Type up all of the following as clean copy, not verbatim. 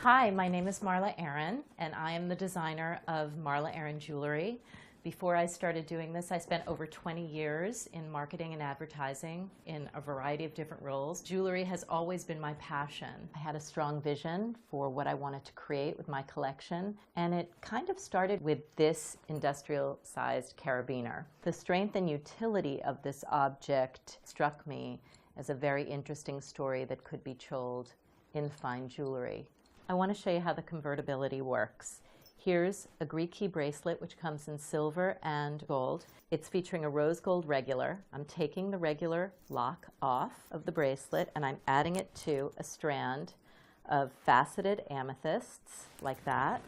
Hi, my name is Marla Aaron, and I am the designer of Marla Aaron Jewelry. Before I started doing this, I spent over 20 years in marketing and advertising in a variety of different roles. Jewelry has always been my passion. I had a strong vision for what I wanted to create with my collection, and it kind of started with this industrial-sized carabiner. The strength and utility of this object struck me as a very interesting story that could be told in fine jewelry. I want to show you how the convertibility works. Here's a Greek key bracelet which comes in silver and gold. It's featuring a rose gold regular. I'm taking the regular lock off of the bracelet and I'm adding it to a strand of faceted amethysts like that.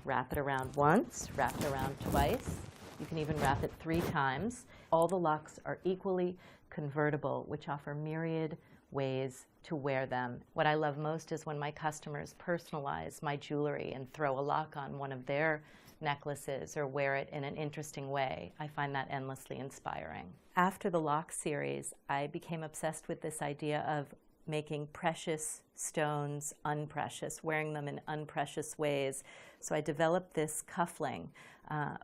Wrap it around once, wrap it around twice. You can even wrap it 3 times. All the locks are equally convertible, which offer myriad ways to wear them. What I love most is when my customers personalize my jewelry and throw a lock on one of their necklaces or wear it in an interesting way. I find that endlessly inspiring. After the lock series, I became obsessed with this idea of making precious stones unprecious, wearing them in unprecious ways. So I developed this cuffling,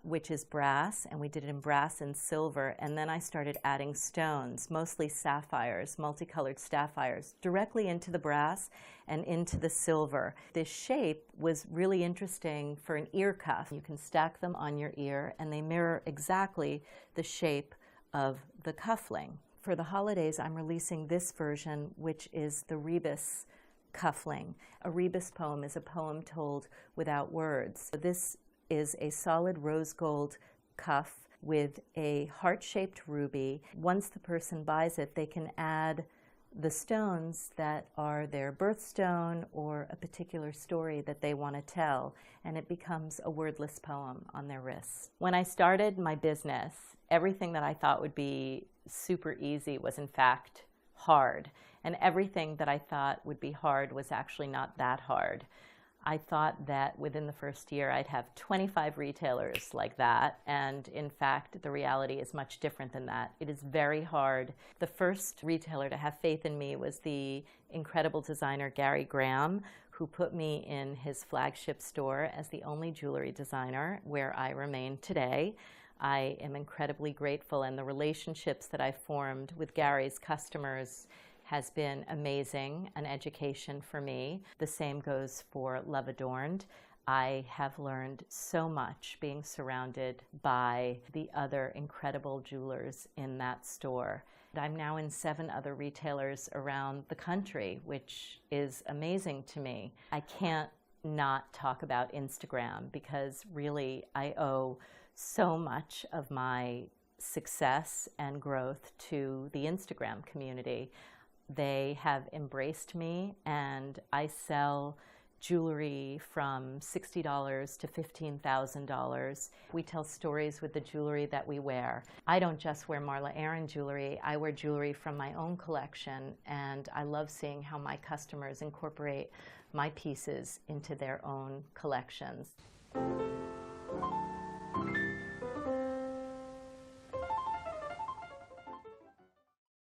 which is brass, and we did it in brass and silver, and then I started adding stones, mostly sapphires, multicolored sapphires, directly into the brass and into the silver. This shape was really interesting for an ear cuff. You can stack them on your ear, and they mirror exactly the shape of the cuffling. For the holidays, I'm releasing this version, which is the rebus cuffling. A rebus poem is a poem told without words. This is a solid rose gold cuff with a heart-shaped ruby. Once the person buys it, they can add the stones that are their birthstone or a particular story that they want to tell, and it becomes a wordless poem on their wrists. When I started my business, everything that I thought would be super easy was in fact hard, and everything that I thought would be hard was actually not that hard. I thought that within the first year I'd have 25 retailers like that, and in fact the reality is much different than that. It is very hard. The first retailer to have faith in me was the incredible designer Gary Graham, who put me in his flagship store as the only jewelry designer, where I remain today. I am incredibly grateful, and the relationships that I've formed with Gary's customers has been amazing, an education for me. The same goes for Love Adorned. I have learned so much being surrounded by the other incredible jewelers in that store. I'm now in 7 other retailers around the country, which is amazing to me. I can't not talk about Instagram because really I owe so much of my success and growth to the Instagram community. They have embraced me, and I sell jewelry from $60 to $15,000. We tell stories with the jewelry that we wear. I don't just wear Marla Aaron jewelry, I wear jewelry from my own collection, and I love seeing how my customers incorporate my pieces into their own collections.